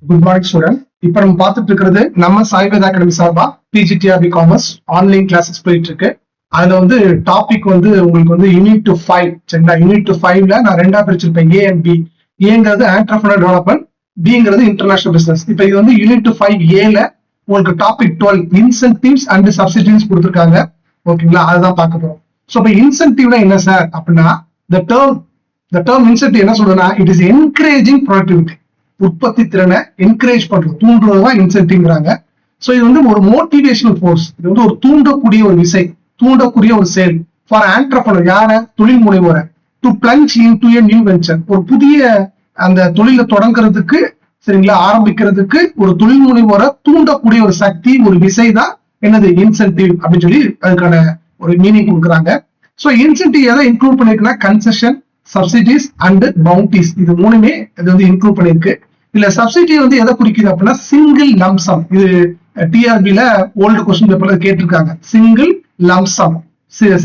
Good morning student. இப்ப நம்ம பார்த்துட்டு இருக்கிறது நம்ம சாய்வேதா அகாடமி சார்பா பிஜிடிஆர்பி காமர்ஸ் ஆன்லைன் கிளாஸஸ் போயிட்டு இருக்கு. அதுல டாபிக் உங்களுக்கு யூனிட் டு 5 சரிங்களா. யூனிட் டு 5ல நான் ரெண்டா பிரிச்சிருப்பேன், ஏ அண்ட் பி. ஏங்கிறது ஆண்டர்பிரினர் டெவலப்மெண்ட், பிங்கிறது இன்டர்நேஷனல் பிசினஸ். இப்ப இது யூனிட் டு 5A ல உங்களுக்கு டாபிக் 12 இன்சென்டிவ்ஸ் அண்ட் சப்சிடிஸ் கொடுத்துருக்காங்க. ஓகேங்களா, அதுதான் பார்க்க போறோம். ஸோ இப்போ இன்சென்டிவ்னா என்ன சார் அப்படின்னா, the term incentive என்ன சொல்றதுன்னா, இட் இஸ் என்கரேஜிங் ப்ரொடக்டிவிட்டி, உற்பத்தி திறனை என்கரேஜ் பண்றது, தூண்டுறதுதான் இன்சென்டிவ்ங்கிறாங்க. ஸோ இது ஒரு மோட்டிவேஷனல் ஃபோர்ஸ், இது ஒரு தூண்டக்கூடிய ஒரு விசை, தூண்டக்கூடிய ஒரு செயல் ஃபார் ஆண்டர்பிரனர், யார தொழில் முனைவோரை, to plunge into a new venture, ஒரு புதிய அந்த தொழிலை தொடங்குறதுக்கு சரிங்களா, ஆரம்பிக்கிறதுக்கு ஒரு தொழில் முனைவோரை தூண்டக்கூடிய ஒரு சக்தி, ஒரு விசை தான் என்னது இன்சென்டிவ் அப்படின்னு சொல்லி அதுக்கான ஒரு மீனிங் கொடுக்குறாங்க. ஸோ இன்சென்டிவ் எதை include பண்ணிருக்குன்னா, concession, subsidies and bounties, இது மூணுமே இது இன்க்ளூட் பண்ணிருக்கு. இல்ல சப்சிடி எதை குறிக்குது அப்படின்னா, சிங்கிள் லம்சம். இது டிஆர்பில ஓல்டு கொஸ்டின் பேப்பர்ல கேட்டிருக்காங்க. சிங்கிள் லம்சம்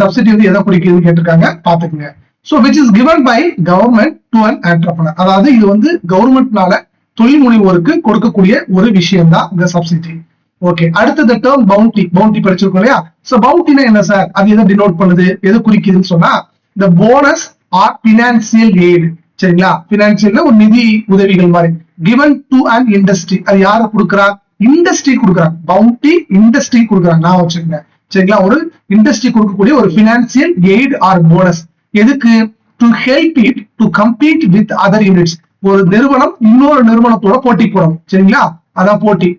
சப்சிடி எதை குறிக்குதுன்னு கேட்டிருக்காங்க, பாத்துக்கோங்க. So which is given by government to an entrepreneur, அதாவது இது கவர்மெண்ட்னால தொழில் முனைவோருக்கு கொடுக்கக்கூடிய ஒரு விஷயம் தான் இந்த சப்சிடி. ஓகே, அடுத்தது டேர்ம் பவுண்டி. பவுண்டி படிச்சிருக்கோம் இல்லையா. சோ பவுண்டினா என்ன சார், அது எதை டினோட் பண்ணுது, எது குறிக்குதுன்னு சொன்னா, இந்த போனஸ் ஆர் பினான்சியல் எய்டு சரிங்களா. பினான்சியல்ல ஒரு நிதி உதவிகள் மாதிரி கிவன் டு அன் இண்டஸ்ட்ரி, அது யாரு கொடுக்குறா, இண்டஸ்ட்ரி கொடுக்குறாங்க. பவுண்டி இண்டஸ்ட்ரி கொடுக்குறாங்க, நான் வச்சுக்கோங்க சரிங்களா. ஒரு இண்டஸ்ட்ரி கொடுக்கக்கூடிய ஒரு பினான்சியல் எய்டு ஆர் போனஸ், எதுக்கு, to help it to compete with other units. ஒரு நிறுவனம் இன்னொரு நிறுவனத்தோட போட்டி போடணும் சரிங்களா, அதான் போட்டி.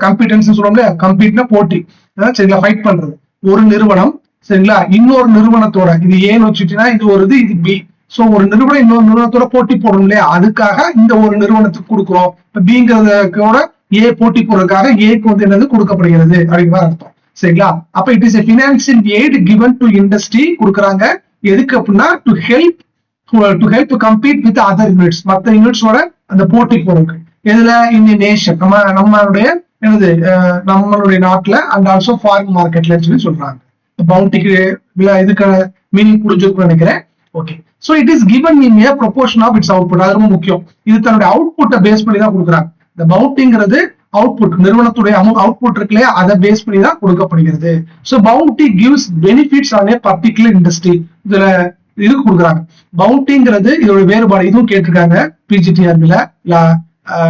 கம்பீட்டன்ஸ் சொல்லுவாங்க, கம்பீட்னா போட்டி சரிங்களா, ஃபைட் பண்றது. ஒரு நிறுவனம் சரிங்களா இன்னொரு நிறுவனத்தோட, இது ஏன்னு வச்சுட்டீங்கன்னா இது ஒரு இது பி. சோ ஒரு நிறுவனம் இன்னொரு நிறுவனத்தோட போட்டி போடணும் இல்லையா, அதுக்காக இந்த ஒரு நிறுவனத்துக்கு கொடுக்குறோம். பிங்கிறதோட ஏ போட்டி போடுறதுக்காக ஏக்கு என்னது கொடுக்கப்படுகிறது அப்படிங்கிற அர்த்தம் சரிங்களா. அப்ப it is a financial eight given to industry கொடுக்குறாங்க. எதுக்கு அப்படின்னா, to help compete with other units, மற்ற யூனிட்ஸோட அந்த போட்டி போறதுக்கு. எதுல, இந்த நேஷன், நம்மளுடைய என்னது நம்மளுடைய நாட்டுல அண்ட் ஆல்சோ ஃபாரின் மார்க்கெட்ல சொல்லி சொல்றாங்க. பவுண்டிக்கு இதுக்கான மீனிங் புரிஞ்சுக்கணும்னு நினைக்கிறேன். Okay, so it is given in a proportion of its output, அது ரொம்ப முக்கியம். இது தன்னுடைய அவுட்புட்டை பேஸ் பண்ணி தான் கொடுக்குறாங்க. இந்த பவுண்டிங்கிறது அவுட்புட், நிறுவனத்துடைய அவுட்புட் இருக்கு இல்லையா, அதை பேஸ் பண்ணி தான் கொடுக்கப்படுகிறது. So bounty gives benefits on a particular industry, இதுல இது கொடுக்குறாங்க. பவுண்டிங்கிறது இதோட வேறுபாடு, இதுவும் கேட்டிருக்காங்க பிஜிடிஆர்பில,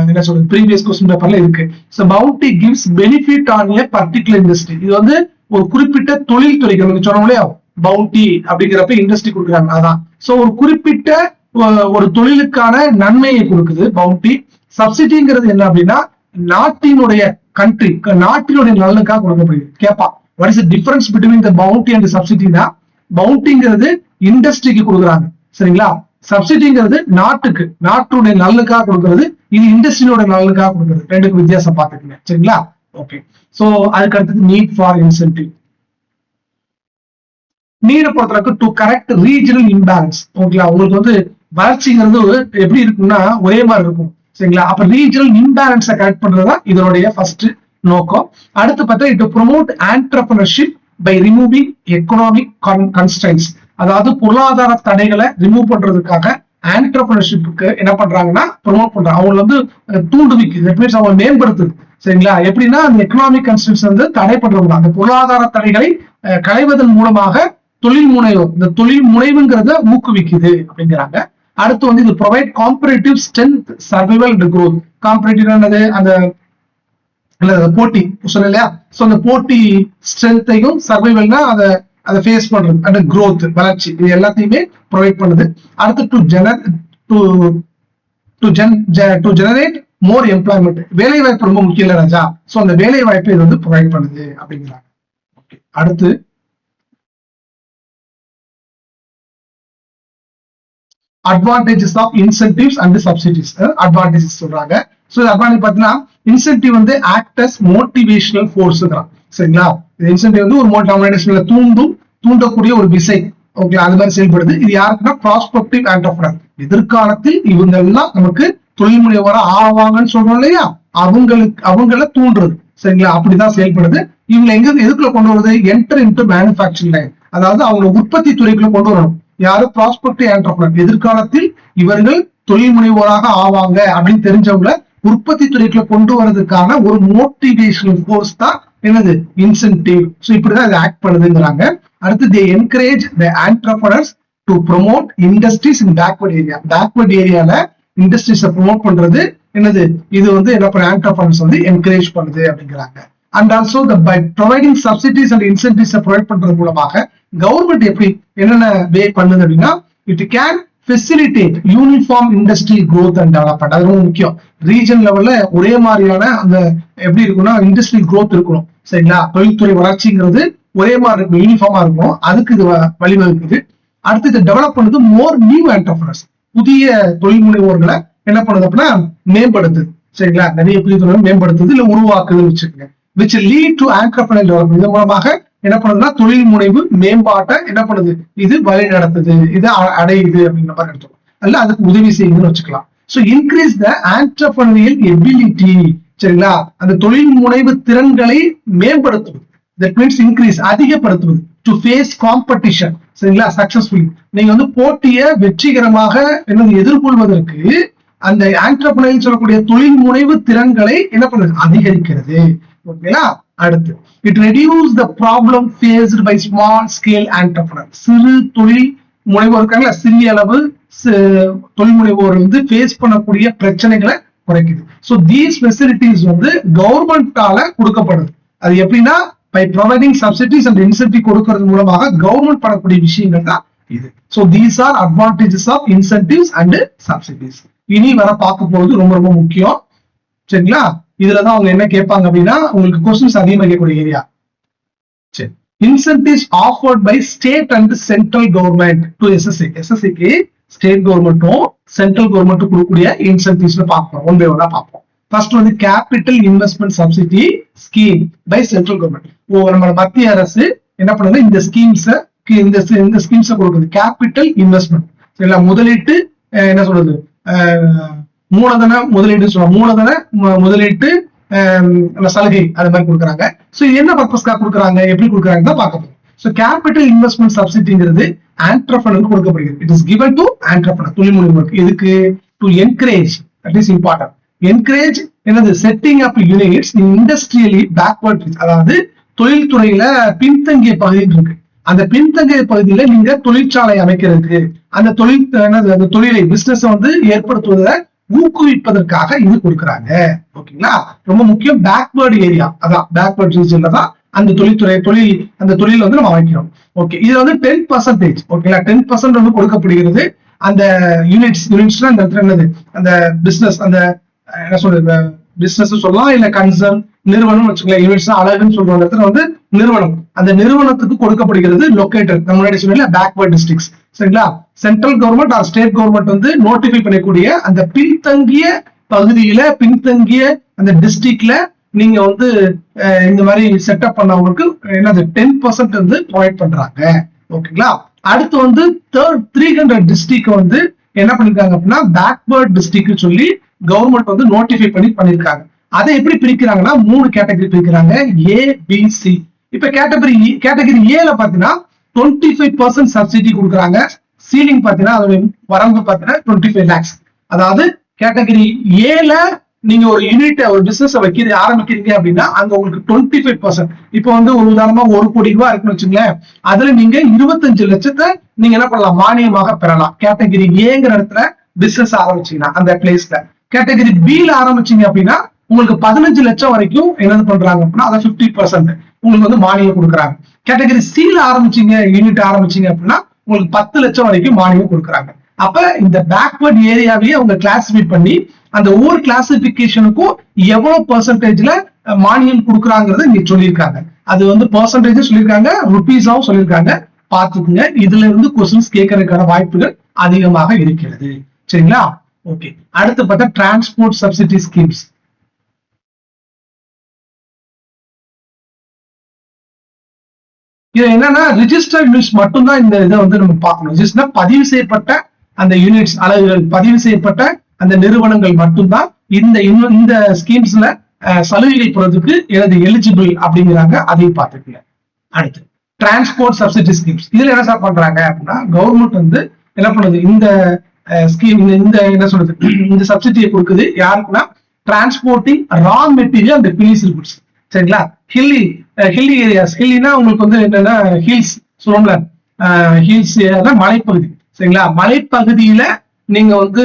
என்ன சொல்றது, ப்ரீவியஸ் கொஸ்டின் பேப்பர்ல இருக்கு. So bounty gives benefit on a particular industry, இது ஒரு குறிப்பிட்ட தொழில் துறைகள் சொன்னோம் இல்லையா, பவுண்டி அப்படிங்கிறப்ப இண்டஸ்ட்ரி கொடுக்குறாங்க, அதான். சோ ஒரு குறிப்பிட்ட ஒரு தொழிலுக்கான நன்மையை கொடுக்குது பவுண்டி. சப்சிடிங்கிறது என்ன அப்படின்னா, நாட்டினுடைய நாட்டினுடைய நலனுக்காக கொடுக்கப்படுகிறது. கேப்பா, what is the difference between the bounty and சப்சிடினா, பவுண்டிங்கிறது இண்டஸ்ட்ரிக்கு கொடுக்குறாங்க சரிங்களா, சப்சிடிங்கிறது நாட்டுடைய நலனுக்காக கொடுக்கறது, இது இண்டஸ்ட்ரியோட நலனுக்காக கொடுக்கறது. ரெண்டுக்கு வித்தியாசம் பார்த்துக்கங்க சரிங்களா. ஓகே, சோ அதுக்கு அடுத்தது நீட் ஃபார் இன்சென்டிவ். நீரை பொறுத்தவரைக்கும் டு கரெக்ட் ரீஜனல் இம்பேலன்ஸ். ஓகேங்களா, உங்களுக்கு வளர்ச்சிங்கிறது எப்படி இருக்குன்னா ஒரே மாதிரி இருக்கும் சரிங்களா. அப்ப ரீஜனல் இம்பேலன்ஸை கரெக்ட் பண்றதுதான் இதனுடைய ஃபர்ஸ்ட் நோக்கம். அடுத்து பார்த்தா it promote entrepreneurship by removing economic constraints, அதாவது பொருளாதார தடைகளை ரிமூவ் பண்றதுக்காக ஆண்டர்பிரினர்ஷிப்புக்கு என்ன பண்றாங்கன்னா ப்ரோமோட் பண்றாங்க. அவங்க தூண்டுவிக்குது, அவங்க மேம்படுத்துது சரிங்களா. எப்படின்னா, அந்த எக்கனாமிக் கன்ஸ்ட்ரைன்ஸ் தடை பண்றது, அந்த பொருளாதார தடைகளை களைவதன் மூலமாக இந்த தொழில் முனைவுங்கிறத ஊக்குவிக்குது அப்படிங்கிறாங்க. அடுத்து இது provide comparative strength, survival and growth. Comparative அந்த போட்டி சொன்ன இல்லையா, சோ அந்த போட்டி ஸ்ட்ரென்த்தையும், சர்வைவல்னா அதை ஃபேஸ் பண்றது, அண்ட் க்ரோத் வளர்ச்சி, இது எல்லாத்தையுமே ப்ரொவைட் பண்ணுது. அடுத்து டு ஜெனரேட் மோர் எம்ப்ளாய்மெண்ட், வேலை வாய்ப்பு ரொம்ப முக்கியம் இல்ல ராஜா, சோ அந்த வேலை வாய்ப்பை இது ப்ரொவைட் பண்ணுது அப்படிங்கிறாங்க. அடுத்து advantages of incentives and subsidies. Advantages சொல்றாங்க. சோ அட்வான்டேஜ் பாத்தீங்கன்னா, incentive act as motivational force தான் சரிங்களா. இன்சென்டிவ் ஒரு மோட்டிவேஷனல் தூண்டக்கூடிய ஒரு விசை. ஓகே, அது மாதிரி செயல்படுது. இது யாருக்குன்னா ப்ராஸ்பெக்டிவ் ஆண்டர்பிரினர், எதிர்காலத்தில் இவங்க எல்லாம் நமக்கு தொழில் முனைவோரா ஆவாங்கன்னு சொல்றோம் இல்லையா, அவங்கள தூண்டுறது சரிங்களா, அப்படிதான் செயல்படுது. இவங்க எதுக்குள்ள கொண்டு வருது, என்டர் இன்டு மேனுஃபேக்சரிங் லைன், அதாவது அவங்க உற்பத்தி துறைக்குள்ள கொண்டு வரணும். யாரு, ப்ராஸ்பெக்டிவ் ஆண்டர்பிரினர், எதிர்காலத்தில் இவர்கள் தொழில் முனைவோராக ஆவாங்க அப்படின்னு தெரிஞ்சவங்கள உற்பத்தி துறைக்குள்ள கொண்டு வரதுக்கான ஒரு மோட்டிவேஷனல் ஃபோர்ஸ் தான் என்னது இன்சென்டிவ். ஸோ இப்படிதான் இது ஆக்ட் பண்ணுதுங்கிறாங்க. அடுத்து they encourage the entrepreneurs to promote industries in backward area. Backward ஏரியால இண்டஸ்ட்ரீஸை ப்ரொமோட் பண்றது என்னது, இது வந்து என்ன பண்ண ஆண்டர்பிரனர்ஸ் வந்து என்கரேஜ் பண்ணுது அப்படிங்கிறாங்க. And also by providing subsidies and incentives provide பண்றது மூலமாக கவர்மெண்ட் எப்படி என்னென்ன வே பண்ணுது அப்படின்னா, it can facilitate uniform industrial growth அண்ட் டெவலப்மெண்ட். அது ரொம்ப முக்கியம். ரீஜன் லெவல்ல ஒரே மாதிரியான அந்த எப்படி இருக்கும்னா இண்டஸ்ட்ரியல் growth இருக்கணும், சரிங்களா? தொழில்துறை வளர்ச்சிங்கிறது ஒரே மாதிரி இருக்கும், யூனிஃபார்மா இருக்கும். அதுக்கு இது வழிவகுக்குது. அடுத்து இதை டெவலப் பண்ணுது மோர் நியூ என்டர்பிரனர்ஸ், புதிய தொழில் முனைவோர்களை என்ன பண்ணுது அப்படின்னா மேம்படுத்துது, சரிங்களா? நிறைய புதிய தொழில் மேம்படுத்துது இல்ல உருவாக்குதுன்னு வச்சுக்கோங்க. which lead to entrepreneurial development. இதன் மூலமாக என்ன பண்ணுதுன்னா தொழில் முனைவு மேம்பாட்டை என்ன பண்ணுது, இது வழி நடத்துது, இது அடையுது அப்படிங்கிற மாதிரி எடுத்துக்கணும். அல்ல அதுக்கு உதவி செய்யுதுன்னு வச்சுக்கலாம். So increase the entrepreneurial ability, சரிங்களா? அந்த தொழில் முனைவு திறன்களை மேம்படுத்துவது. தட் மீன்ஸ் இன்க்ரீஸ், அதிகப்படுத்துவது. டு ஃபேஸ் காம்படிஷன், சரிங்களா? சக்சஸ்ஃபுல்லி நீங்க வந்து போட்டியை வெற்றிகரமாக என்ன எதிர்கொள்வதற்கு அந்த ஆண்டர்பிரினியல் சொல்லக்கூடிய தொழில் முனைவு திறன்களை என்ன பண்ணுது, அதிகரிக்கிறது. ஓகேங்களா? அடுத்து it reduce the problem faced by small scale entrepreneur. சிறு தொழில் முனைவோர் இருக்காங்களா, சிறிய அளவு தொழில் முனைவோர் வந்து ஃபேஸ் பண்ணக்கூடிய பிரச்சனைகளை குறைக்குது. ஸோ தீஸ் ஃபெசிலிட்டிஸ் வந்து கவர்மெண்டால கொடுக்கப்படுது. அது எப்படின்னா by providing subsidies and incentive கொடுக்கறது மூலமாக கவர்மெண்ட் பண்ணக்கூடிய விஷயங்கள் தான் இது. So these are advantages of incentives and subsidies. இனி வர பார்க்க போறது ரொம்ப ரொம்ப முக்கியம், சரிங்களா? இதுலதான் அவங்க என்ன கேட்பாங்க அப்படின்னா உங்களுக்கு கொஸ்டின்ஸ் அதிகமாக கேட்கக்கூடிய ஏரியா. சரி, incentives offered by state and central government to SSC. எஸ்எஸ்சிக்கு ஸ்டேட் கவர்மெண்ட்டும் சென்ட்ரல் கவர்மெண்ட்டும் கொடுக்கக்கூடிய இன்சென்டிவ்ஸ் பார்ப்போம், ஒன் பை ஒன்னா பார்ப்போம். ஃபர்ஸ்ட் வந்து capital investment subsidy scheme by central government. நம்ம மத்திய அரசு என்ன பண்ணுது, இந்த ஸ்கீம்ஸை கொடுக்குது. கேபிட்டல் இன்வெஸ்ட்மெண்ட், சரிங்களா? முதலீட்டு என்ன சொல்றது, மூலதன முதலீடு சொல்லுவாங்க, மூலதன முதலீட்டு சலுகை அது மாதிரி கொடுக்குறாங்க. ஸோ என்ன பர்பஸ்க்காக கொடுக்குறாங்க, எப்படி கொடுக்குறாங்க தான் பார்க்க போறோம். ஸோ கேபிட்டல் இன்வெஸ்ட்மெண்ட் சப்சிடிங்கிறது ஆண்டர்பிரனருக்கு கொடுக்கப்படுகிறது. It is given to entrepreneur, தொழில் முனைவோருக்கு. இதுக்கு to encourage, that is important. Encourage என்னது, setting up units in industrially backward, அதாவது தொழில்துறையில பின்தங்கிய பகுதியில் இருக்கு. அந்த பின்தங்கிய பகுதியில நீங்க தொழிற்சாலை அமைக்கிறதுக்கு, அந்த அந்த தொழிலை பிசினஸ் வந்து ஏற்படுத்துவதை ஊக்குவிப்பதற்காக இது கொடுக்குறாங்க. ஓகேங்களா? ரொம்ப முக்கியம். பேக்வர்டு ஏரியா, அதான் பேக்வர்ட் ரீஜன்ல தான் அந்த அந்த தொழில் வந்து நம்ம அமைக்கிறோம். ஓகே, இது வந்து 10%, ஓகேங்களா? 10% வந்து கொடுக்கப்படுகிறது. அந்த யூனிட்ஸ்னா அந்த இடத்துல என்னது, அந்த பிசினஸ், அந்த என்ன சொல்றது, பிசினஸ் சொல்லலாம் இல்ல கன்சர்ன் நிறுவனம் வச்சுக்கலாம். யூனிட்ஸ் அழகுன்னு சொல்ற இடத்துல வந்து நிறுவனம், அந்த நிறுவனத்துக்கு கொடுக்கப்படுகிறது லொக்கேட்டட், நம்ம முன்னாடி சொன்ன பேக்வர்ட் டிஸ்ட்ரிக்ட்ஸ், சரிங்களா? Central government or state government வந்து நோட்டிஃபை பண்ணக்கூடிய அந்த பின்தங்கிய பகுதியில, பின்தங்கிய அந்த டிஸ்ட்ரிக்ட்ல நீங்க வந்து இந்த மாதிரி செட்டப் பண்ணவங்களுக்கு என்னது 10% வந்து ப்ரொவைட் பண்றாங்க. ஓகேங்களா? அடுத்து வந்து 300 டிஸ்ட்ரிக்ட் வந்து என்ன பண்ணிருக்காங்க அப்படின்னா பேக்வர்ட் டிஸ்ட்ரிக்ட் சொல்லி கவர்மெண்ட் வந்து நோட்டிஃபை பண்ணிருக்காங்க. அதை எப்படி பிரிக்கிறாங்கன்னா 3 கேட்டகரி பிரிக்கிறாங்க, ஏ பி சி. இப்ப கேட்டகரி ஏல பாத்தீங்கன்னா 25% சப்சிடி கொடுக்குறாங்க. சீலிங் பாத்தீங்கன்னா அதோட வரம்பு பாத்தீங்கன்னா 25 lakhs. அதாவது கேட்டகரி ஏல நீங்க ஒரு யூனிட், ஒரு பிசினஸ் ஆரம்பிக்கிறீங்க அப்படின்னா அங்க உங்களுக்கு 25%. இப்ப வந்து ஒரு உதாரணமா 1 கோடி ரூபாய் இருக்குன்னு வச்சுங்களேன், அதுல நீங்க 25 லட்சத்தை நீங்க என்ன பண்ணலாம், மானியமாக பெறலாம். கேட்டகரி ஏங்கிற இடத்துல பிசினஸ் ஆரம்பிச்சீங்கன்னா அந்த பிளேஸ்ல. கேட்டகரி பில ஆரம்பிச்சீங்க அப்படின்னா உங்களுக்கு 15 லட்சம் வரைக்கும் என்னது பண்றாங்க அப்படின்னா அதை 50% உங்களுக்கு வந்து மானியம் கொடுக்குறாங்க. கேட்டகரி சில ஆரம்பிச்சீங்க, யூனிட் ஆரம்பிச்சீங்க அப்படின்னா உங்களுக்கு 10 லட்சம் வரைக்கும் மானியம் கொடுக்குறாங்க. அப்ப இந்த பேக்வர்ட் ஏரியாவையே அவங்க கிளாசிஃபை பண்ணி அந்த ஒவ்வொரு கிளாசிபிகேஷனுக்கும் எவ்வளவு பெர்சன்டேஜ்ல மானியம் கொடுக்குறாங்கிறது இங்க சொல்லியிருக்காங்க. அது வந்து பெர்சன்டேஜ் சொல்லியிருக்காங்க, ருபீஸாவும் சொல்லியிருக்காங்க. பாத்துக்குங்க, இதுல இருந்து கொஸ்டின்ஸ் கேட்கறதுக்கான வாய்ப்புகள் அதிகமாக இருக்கிறது. சரிங்களா? ஓகே, அடுத்து பார்த்தா டிரான்ஸ்போர்ட் சப்சிடி ஸ்கீம்ஸ். இது என்னன்னா ரிஜிஸ்டர் யூனிட்ஸ் மட்டும்தான் இந்த இதை வந்து நம்ம பார்க்கணும். ரிஜிஸ்டர் பதிவு செய்யப்பட்ட அந்த யூனிட்ஸ், அலகுகள், பதிவு செய்யப்பட்ட அந்த நிறுவனங்கள் மட்டும்தான் இந்த ஸ்கீம்ஸ்ல சலுகை பெறதுக்கு எனது எலிஜிபிள் அப்படிங்கிறாங்க. அதையும் பார்த்துக்கல. அடுத்து டிரான்ஸ்போர்ட் சப்சிடி ஸ்கீம்ஸ். இதுல என்ன சார் பண்றாங்க அப்படின்னா கவர்மெண்ட் வந்து என்ன பண்ணுது, இந்த ஸ்கீம், இந்த என்ன சொல்றது, இந்த சப்சிடியை கொடுக்குது யாருக்குன்னா transporting raw material and finished goods. சரிங்களா? ஹில்லி ஏரியாஸ், ஹில்லினா உங்களுக்கு வந்து என்னன்னா ஹில்ஸ் சொல்லுவோம்ல, ஹில்ஸ் ஏரியா மலைப்பகுதி. சரிங்களா? மலைப்பகுதியில நீங்க வந்து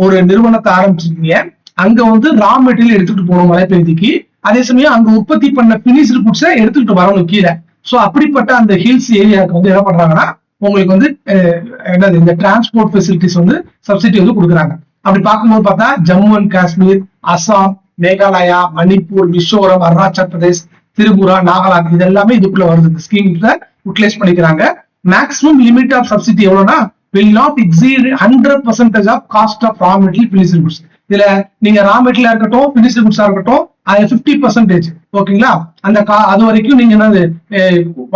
ஒரு நிறுவனத்தை ஆரம்பிச்சிருக்கீங்க. அங்க வந்து ரா மெட்டீரியல் எடுத்துட்டு போகணும் மலைப்பகுதிக்கு. அதே சமயம் அங்க உற்பத்தி பண்ண பினிஷ்டு குட்ஸை எடுத்துட்டு வரணும் கீழே. சோ அப்படிப்பட்ட அந்த ஹில்ஸ் ஏரியாவுக்கு வந்து என்ன பண்றாங்கன்னா உங்களுக்கு வந்து என்னது இந்த டிரான்ஸ்போர்ட் ஃபெசிலிட்டிஸ் வந்து சப்சிடி வந்து கொடுக்குறாங்க. அப்படி பார்க்கும்போது பார்த்தா ஜம்மு அண்ட் காஷ்மீர், அசாம், மேகாலயா, மணிப்பூர், மிசோரம், அருணாச்சல் பிரதேஷ், திரிபுரா, நாகாலாந்து இது எல்லாமே இதுக்குள்ள வருது. இந்த ஸ்கீம்ல யூட்டிலைஸ் பண்ணிக்கிறாங்க. மேக்ஸிமம் லிமிட் ஆஃப் சப்சிடி எவ்வளவுனா will not exceed 100% of cost of raw material finished goods. இதுல நீங்க ரா மெட்டீரியலா இருக்கட்டும், finished goods இருக்கட்டும், அது 50%. ஓகேங்களா? அந்த அது வரைக்கும் நீங்க என்னது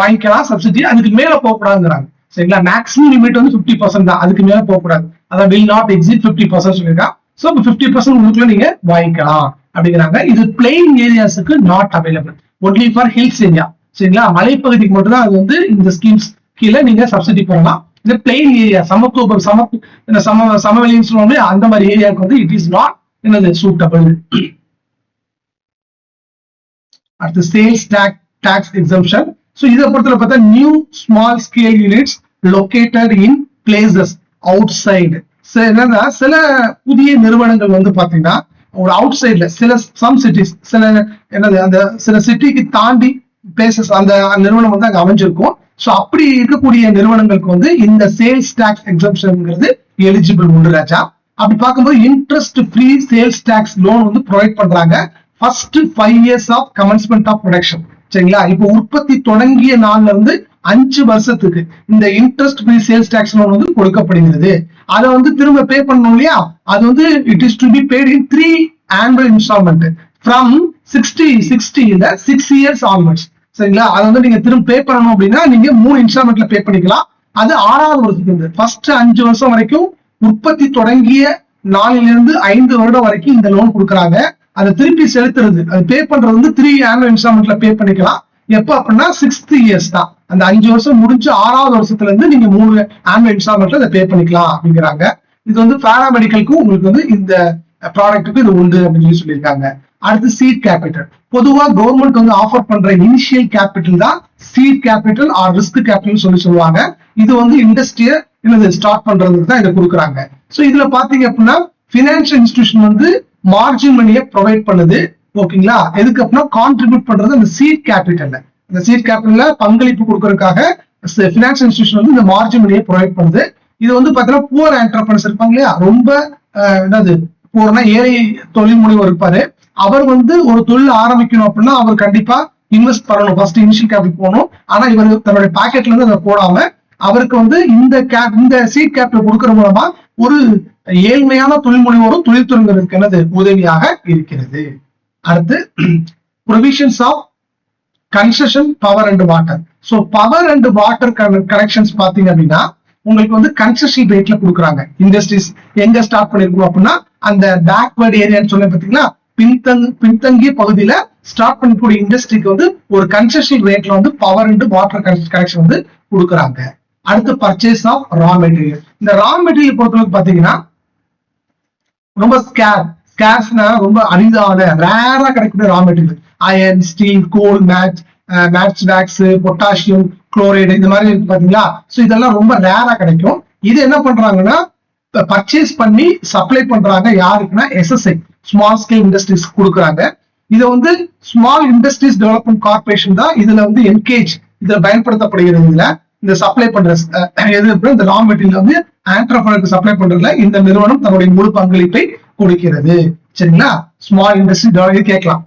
வாங்கிக்கலாம் சப்சிடி. அதுக்கு மேல போகக்கூடாதுங்கிறாங்க. சரிங்களா? மேக்ஸிமம் லிமிட் வந்து 50% தான், அதுக்கு மேல போகக்கூடாது. அதான் will not exceed 50% சொல்லிருக்காங்க. சோ 50% உங்களுக்குள்ள நீங்க வாங்கிக்கலாம் அப்படிங்கிறாங்க. இது பிளெயின் ஏரியாஸுக்கு not available, only for hills area. சரிங்களா? மலைப்பகுதிக்கு மட்டும் தான் அது வந்து இந்த ஸ்கீம்ஸ் கீழே நீங்க சப்சிடி பண்ணலாம். இந்த பிளெயின் ஏரியா சமவெளின்னு சொல்லுவாங்க, அந்த மாதிரி ஏரியாவுக்கு வந்து இட் இஸ் நாட் என்னது சூட்டபிள். அடுத்து சேல்ஸ் டாக்ஸ் எக்ஸம்ஷன். ஸோ இதை பொறுத்தவரை பார்த்தா new small scale units located இன் பிளேசஸ் அவுட் சைடு. என்னன்னா சில புதிய நிறுவனங்கள் வந்து பாத்தீங்கன்னா ஒரு அவுட் சைட்ல சம் சிட்டிஸ் என்னது அந்த சில சிட்டிக்கு தாண்டி பிளேசஸ் அந்த நிறுவனம் வந்து அங்க அமைஞ்சிருக்கும். சோ அப்படி இருக்கக்கூடிய நிறுவனங்களுக்கு வந்து இந்த சேல்ஸ் டாக்ஸ் எக்ஸம்ஷன்ங்கிறது எலிஜிபிள் உண்டு ராஜா. அப்படி பார்க்கும்போது interest free sales tax loan வந்து ப்ரொவைட் பண்றாங்க first 5 years of commencement of production. சரிங்களா? இப்போ உற்பத்தி தொடங்கிய நாள்ல இருந்து 5 வருஷத்துக்கு இந்த interest free sales tax loan வந்து கொடுக்கப்படுகிறது. அதை வந்து திரும்ப பே பண்ணணும் இல்லையா? அது வந்து it is to be paid in 3 annual installment from 6 years onwards. சரிங்களா? அது வந்து நீங்க திரும்ப பே பண்ணணும் அப்படின்னா நீங்க 3 இன்ஸ்டால்மெண்ட்ல பே பண்ணிக்கலாம். அது 6வது வருஷத்துக்கு ஃபர்ஸ்ட் 5 வருஷம் வரைக்கும் உற்பத்தி தொடங்கிய நாளிலிருந்து 5 வருடம் வரைக்கும் இந்த லோன் கொடுக்குறாங்க. அதை திருப்பி செலுத்துறது, அது பே பண்றது வந்து 3 annual இன்ஸ்டால்மெண்ட்ல பே பண்ணிக்கலாம். எப்ப அப்படின்னா 6th years தான். அந்த 5 வருஷம் முடிஞ்சு 6வது வருஷத்துல இருந்து நீங்க 3 annual இன்ஸ்டால்மெண்ட்ல அதை பே பண்ணிக்கலாம் அப்படிங்கிறாங்க. இது வந்து பாராமெடிக்கலுக்கும் உங்களுக்கு வந்து இந்த ப்ராடக்ட்டுக்கு இது உண்டு அப்படின்னு சொல்லியிருக்காங்க. அடுத்து சீட் கேபிட்டல். பொதுவா கவர்மெண்ட் வந்து ஆஃபர் பண்ற இனிஷியல் கேபிட்டல் தான் seed capital or risk capital சொல்லுவாங்க. இது வந்து இண்டஸ்ட்ரியை ஸ்டார்ட் பண்றதுக்கு தான் இதை கொடுக்குறாங்க. சோ இதுல பாத்தீங்க அப்படின்னா பினான்சியல் இன்ஸ்டிடியூஷன் வந்து மார்ஜின் மணியை ப்ரொவைட் பண்ணுது. ஓகேங்களா? எதுக்கு அப்படின்னா கான்ட்ரிபியூட் பண்றது அந்த சீட் கேபிட்டல்ல. இந்த சீட் கேபிட்டல்ல பங்களிப்பு கொடுக்கறதுக்காக பினான்சியல் இன்ஸ்டிடியூஷன் வந்து இந்த மார்ஜின் மணியை ப்ரொவைட் பண்ணுது. இது வந்து பாத்தீங்கன்னா புவர் என்டர்பிரைஸ் இருப்பாங்க இல்லையா, ரொம்ப என்னது புவர்னா ஏழை தொழில் முனைவர் இருப்பாரு. அவர் வந்து ஒரு தொழில் ஆரம்பிக்கணும் அப்படின்னா அவர் கண்டிப்பா இன்வெஸ்ட் பண்ணணும், ஃபர்ஸ்ட் இனிஷியல் கேபிட்டல் போகணும். ஆனா இவர் தன்னுடைய பாக்கெட்ல இருந்து அதை போடாம அவருக்கு வந்து இந்த சீட் கேபிட்டல் கொடுக்கறது மூலமா ஒரு ஏழ்மையான தொழில் முனைவோரும் தொழில் தொடங்குறதுக்கு என்னது உதவியாக இருக்கிறது. அடுத்து provisions of concession power and water. So power and water connections பாத்தீங்க அப்படின்னா உங்களுக்கு வந்து கன்செஷன் ரேட்ல கொடுக்குறாங்க. இண்டஸ்ட்ரீஸ் எங்க ஸ்டார்ட் பண்ணிருக்கோம் அப்படின்னா அந்த பேக்வர்ட் ஏரியான்னு சொன்ன பாத்தீங்களா, பின்தங்கிய பகுதியில ஸ்டார்ட் பண்ணக்கூடிய இண்டஸ்ட்ரிக்கு வந்து ஒரு கன்செஷன் ரேட்ல வந்து பவர் அண்ட் வாட்டர் கனெக்ஷன் வந்து கொடுக்குறாங்க. அடுத்து பர்ச்சேஸ் ஆஃப் ரா மெட்டீரியல். இந்த ரா மெட்டீரியல் பொறுத்தவரைக்கும் பாத்தீங்கன்னா ரொம்ப ஸ்கேர்ஸ்னா ரொம்ப அரிதான ரேரா கிடைக்கக்கூடிய ரா மெட்டீரியல். அயர்ன், ஸ்டீல், கோல், மேட்ச் வேக்ஸ், பொட்டாசியம் குளோரைடு இந்த மாதிரி இருக்கு பாத்தீங்களா. சோ இதெல்லாம் ரொம்ப ரேரா கிடைக்கும். இது என்ன பண்றாங்கன்னா பர்ச்சேஸ் பண்ணி சப்ளை பண்றாங்க யாருக்குன்னா எஸ்எஸ்ஐ ஸ்மால் ஸ்கேல் இண்டஸ்ட்ரீஸ் கொடுக்குறாங்க. இதை வந்து ஸ்மால் இண்டஸ்ட்ரீஸ் டெவலப்மெண்ட் கார்பரேஷன் தான் இதுல வந்து என்கேஜ் இதுல பயன்படுத்தப்படுகிறது. இதுல இந்த சப்ளை பண்ற இந்த ரா மெட்டீரியல் வந்து ஆண்டர்பிரனருக்கு சப்ளை பண்றதுல இந்த நிறுவனம் தன்னுடைய முழு பங்களிப்பை கொடுக்கிறது. சரிங்களா? ஸ்மால் இண்டஸ்ட்ரி டெவலப் கேட்கலாம்,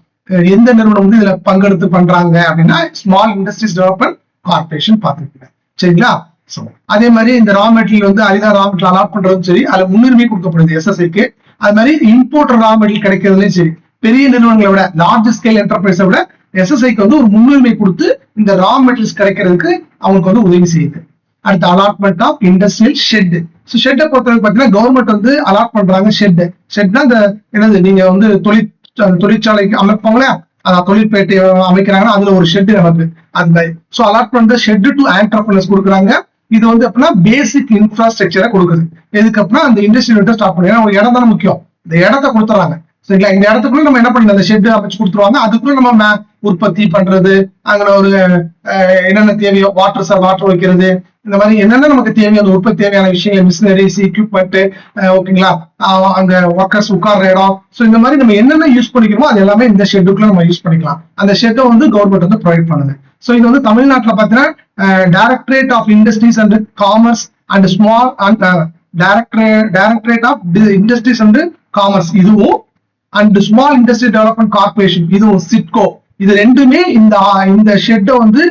எந்த நிறுவனம் வந்து இதுல பங்கெடுத்து பண்றாங்க அப்படின்னா ஸ்மால் இண்டஸ்ட்ரீஸ் டெவலப்மெண்ட் கார்பரேஷன் பார்த்துருக்கேன். சரிங்களா? அதே மாதிரி இந்த ரா மெட்டீரியல் வந்து அரிதா ரா மெட்டீரியல் அலாட் பண்றதும் சரி, அதுல முன்னுரிமை கொடுக்கப்படுது எஸ்எஸ்ஐக்கு. அது மாதிரி இம்போர்ட் ரா மெட்டீரியல் கிடைக்கிறதுலயும் சரி, பெரிய நிறுவனங்களை விட லார்ஜ் ஸ்கேல் என்டர்பிரைஸை விட எஸ்எஸ்ஐக்கு வந்து ஒரு முன்னுரிமை கொடுத்து இந்த ரா மெட்டீரியல்ஸ் கிடைக்கிறதுக்கு அவங்களுக்கு வந்து உதவி செய்யுது. அடுத்து allotment of industrial shed. So ஷெட்டை பொறுத்தவரைக்கும் பாத்தீங்கன்னா கவர்மெண்ட் வந்து அலாட் பண்றாங்க ஷெட்னா இந்த என்னது நீங்க வந்து தொழிற்சாலைக்கு அமைப்பாங்களே, தொழிற்பேட்டை அமைக்கிறாங்கன்னா அதுல ஒரு ஷெட் நமக்கு அந்த ஸோ அலாட் பண்ற ஷெட் டு ஆண்டர்பிரனர்ஸ் கொடுக்குறாங்க. இது வந்து அப்படின்னா பேசிக் இன்ஃப்ராஸ்ட்ரக்சரை கொடுக்குது. எதுக்கு அப்படின்னா அந்த இண்டஸ்ட்ரியல் ஸ்டார்ட் பண்ணி ஒரு இடம் தானே முக்கியம், இந்த இடத்த கொடுத்துறாங்க. சரிங்களா? இந்த இடத்துக்குள்ள நம்ம என்ன பண்ணணும், அந்த ஷெட் அமைச்சு கொடுத்துருவாங்க. அதுக்குள்ள நம்ம உற்பத்தி பண்றது, அங்க ஒரு என்னென்ன தேவையோ வாட்டர் வைக்கிறது, இந்த மாதிரி என்னென்ன நமக்கு தேவையோ அந்த உற்பத்தி தேவையான விஷயங்கள், மிஷினரிஸ், எக்யூப்மெண்ட், ஓகேங்களா, அங்க ஒர்க்கர்ஸ் உட்கார்ற இடம், ஸோ இந்த மாதிரி நம்ம என்னென்ன யூஸ் பண்ணிக்கிறோமோ அது எல்லாமே இந்த ஷெட்டுக்குள்ள நம்ம யூஸ் பண்ணிக்கலாம். அந்த ஷெட்டை வந்து கவர்மெண்ட் வந்து ப்ரொவைட் பண்ணுது. ஸோ இது வந்து தமிழ்நாட்டில் பார்த்தீங்கன்னா directorate of industries and commerce and small and directorate of industries and commerce இதுவும், and small industry development corporation இதுவும், சிட்கோ, இது ரெண்டுமே இந்த ஷெட்டை வந்து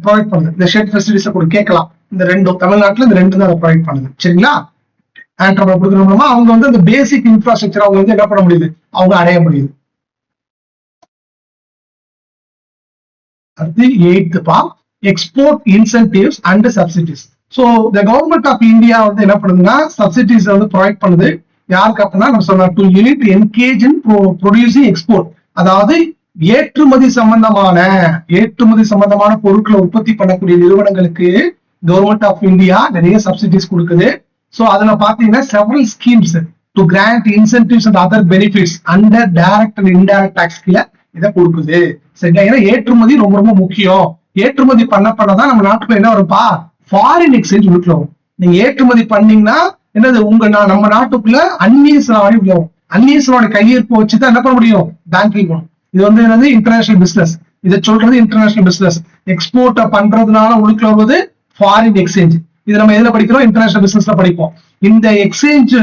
ப்ரொவைட் பண்ணுது. இந்த ஷெட் ஃபெசிலிட்டிஸை கூட கேட்கலாம். இந்த ரெண்டும் தமிழ்நாட்டில் இந்த ரெண்டு தான் ப்ரொவைட் பண்ணுது. சரிங்களா? ஆண்ட்ரப்ரனர் கொடுக்குற மூலமா அவங்க வந்து அந்த பேசிக் இன்ஃப்ராஸ்ட்ரக்சர் அவங்க வந்து என்ன பண்ண முடியுது, அவங்க அடைய முடியுது. அடுத்து 8th part, export incentives and subsidies. So the government of India வந்து என்ன பண்ணுதுன்னா சப்சிடிஸ் வந்து ப்ரொவைட் பண்ணுது. யாருக்கு அப்படின்னா நம்ம சொல்லலாம், to unit engage in producing export, அதாவது ஏற்றுமதி சம்பந்தமான பொருட்களை உற்பத்தி பண்ணக்கூடிய நிறுவனங்களுக்கு கவர்மெண்ட் ஆஃப் இந்தியா நிறைய சப்சிடிஸ் கொடுக்குது. ஸோ அதுல பாத்தீங்கன்னா several schemes to grant incentives and other benefits under direct and indirect tax கீழே இதை கொடுக்குது. சரிங்களா? ஏன்னா ஏற்றுமதி ரொம்ப ரொம்ப முக்கியம். ஏற்றுமதி பண்ணதான் நம்ம நாட்டுக்கு என்ன வரும்பா, ஃபாரின் எக்ஸ்சேஞ்ச் வீட்டுல வரும். நீங்க ஏற்றுமதி பண்ணீங்கன்னா என்னது, நம்ம நாட்டுக்குள்ள அந்நிய செலவாணி வரும். அந்நிய செலவாணி கையிருப்பு வச்சுதான் என்ன பண்ண முடியும், பேங்கிங் வரும். இது வந்து என்னது, இன்டர்நேஷனல் பிசினஸ். இதை சொல்றது இன்டர்நேஷனல் பிசினஸ். எக்ஸ்போர்ட் பண்றதுனால உழுக்குல வருவது ஃபாரின் எக்ஸ்சேஞ்ச். இது நம்ம எதுல படிக்கிறோம், இன்டர்நேஷனல் பிசினஸ்ல படிப்போம். இந்த எக்ஸ்சேஞ்ச்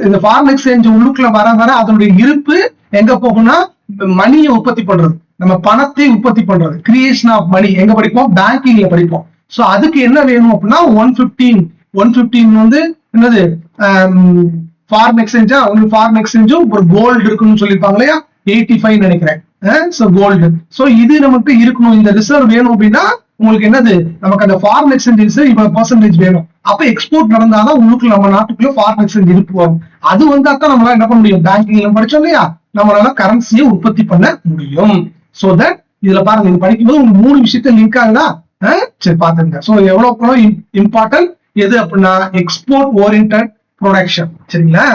இந்த ஃபாரின் எக்ஸ்சேஞ்ச் உள்ளுக்குள்ள வர அதனுடைய இருப்பு எங்க போகும்னா மணியை உற்பத்தி பண்றது, நம்ம பணத்தை உற்பத்தி பண்றது, கிரியேஷன் ஆஃப் மணி எங்க படிப்போம், பேங்கிங்ல படிப்போம். சோ அதுக்கு என்ன வேணும் அப்படின்னா 115 வந்து என்னது, ஃபாரின் எக்ஸ்சேஞ்சா, ஃபாரின் எக்ஸ்சேஞ்சும் ஒரு கோல்டு இருக்குன்னு சொல்லியிருப்பாங்க இல்லையா, 85 நினைக்கிறேன். சோ கோல்டு, சோ இது நமக்கு இருக்கணும். இந்த ரிசர்வ் வேணும் அப்படின்னா உங்களுக்கு என்னது, நமக்கு அந்த ஃபாரின் எக்ஸ்சேஞ்ச் இவ்வளவு பெர்சன்டேஜ் வேணும். அப்ப எக்ஸ்போர்ட் நடந்தாதான் உள்ளுக்குள்ள நம்ம நாட்டுக்குள்ள ஃபாரின் எக்ஸ்சேஞ்ச் இருப்பு வரும். அது வந்தா தான் நம்மளால என்ன பண்ண முடியும், பேங்கிங்ல படிச்சோம் இல்லையா, நம்மளால கரன்சியை உற்பத்தி பண்ண முடியும். சோ தட் இதுல பாருங்க, இது படிக்கும்போது உங்களுக்கு 3 விஷயத்த லிங்க் ஆகுதா, சரி பாத்துங்க. சோ எவ்வளவு இம்பார்ட்டன்ட் எது அப்படின்னா எக்ஸ்போர்ட் ஓரியன்டட் ப்ரொடக்ஷன். சரிங்களா?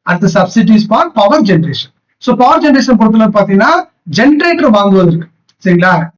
அடுத்த subsidies for power generation. So power generation பொறுத்தவரை பாத்தீங்கன்னா ஜெனரேட்டர் வாங்குவதற்கு, சரிங்களா,